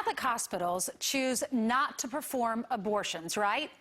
Catholic hospitals choose not to perform abortions, right?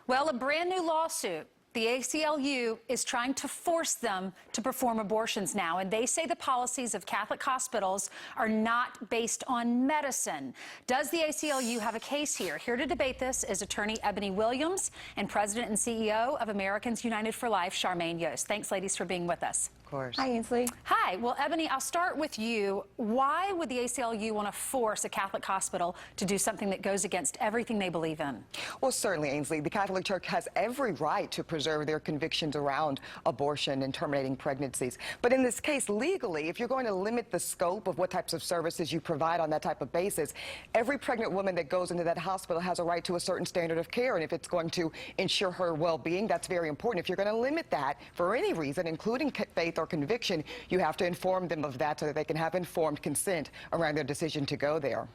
Well, a brand new lawsuit, the ACLU, is trying to force them to perform abortions now, and they say the policies of Catholic hospitals are not based on medicine. Does the ACLU have a case here? Here to debate this is attorney Eboni Williams and President and CEO of Americans United for Life, Charmaine Yoest. Thanks, ladies, for being with us. Of course. Hi, Ainsley. Hi. Well, Eboni, I'll start with you. Why would the ACLU want to force a Catholic hospital to do something that goes against everything they believe in? Well, certainly, Ainsley, the Catholic Church has every right to preserve their convictions around abortion and terminating pregnancies. But in this case, legally, if you're going to limit the scope of what types of services you provide on that type of basis, every pregnant woman that goes into that hospital has a right to a certain standard of care. And if it's going to ensure her well-being, that's very important. If you're going to limit that for any reason, including faith or conviction, you have to inform them of that so that they can have informed consent around their decision to go there.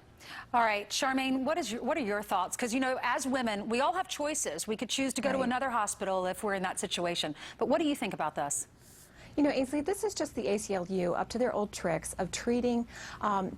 All right, Charmaine, what are your thoughts? Because, you know, as women, we all have choices. We could choose to go to another hospital if we're in that situation. But what do you think about this? You know, Ainsley, this is just the ACLU up to their old tricks of treating,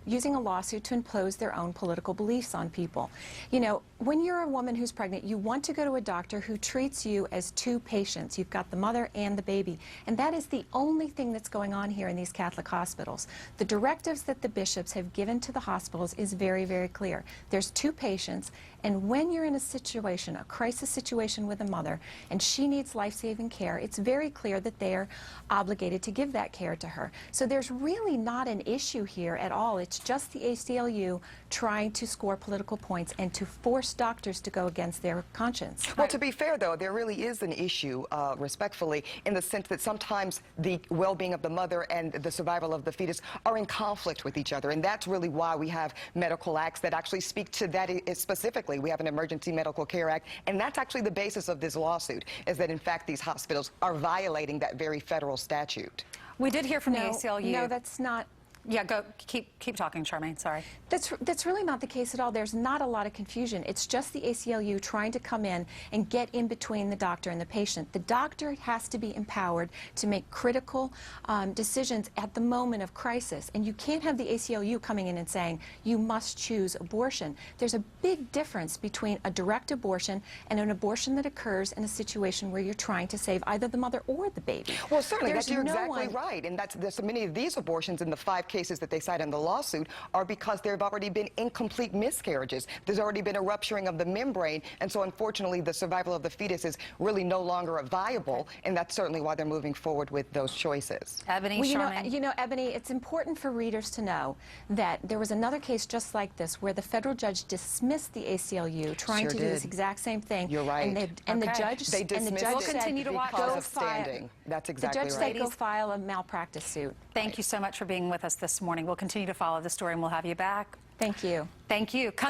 using a lawsuit to impose their own political beliefs on people. You know, when you're a woman who's pregnant, you want to go to a doctor who treats you as two patients. You've got the mother and the baby. And that is the only thing that's going on here in these Catholic hospitals. The directives that the bishops have given to the hospitals is very, very clear. There's two patients, and when you're in a situation, a crisis situation with a mother, and she needs life-saving care, it's very clear that they're obligated to give that care to her. So there's really not an issue here at all. It's just the ACLU trying to score political points and to force doctors to go against their conscience. Well, to be fair, though, there really is an issue, respectfully, in the sense that sometimes the well-being of the mother and the survival of the fetus are in conflict with each other, and that's really why we have medical acts that actually speak to that specifically. We have an Emergency Medical Care Act, and that's actually the basis of this lawsuit, is that, in fact, these hospitals are violating that very federal statute. We did hear from the ACLU. No, that's not. Yeah, go. Keep talking, Charmaine. Sorry. That's really not the case at all. There's not a lot of confusion. It's just the ACLU trying to come in and get in between the doctor and the patient. The doctor has to be empowered to make critical decisions at the moment of crisis. And you can't have the ACLU coming in and saying, you must choose abortion. There's a big difference between a direct abortion and an abortion that occurs in a situation where you're trying to save either the mother or the baby. Well, certainly, you're exactly right. And there's many of these abortions in the 5 cases that they cite in the lawsuit are because there have already been incomplete miscarriages. There's already been a rupturing of the membrane, and so unfortunately the survival of the fetus is really no longer viable, and that's certainly why they're moving forward with those choices. Eboni, well, you know, Eboni, it's important for readers to know that there was another case just like this where the federal judge dismissed the ACLU trying to do this exact same thing. You're right. And the judge said, we'll continue to watch because of standing. That's exactly right. The judge said go file a malpractice suit. Thank you so much for being with us this morning. We'll continue to follow the story, and we'll have you back. Thank you. Thank you.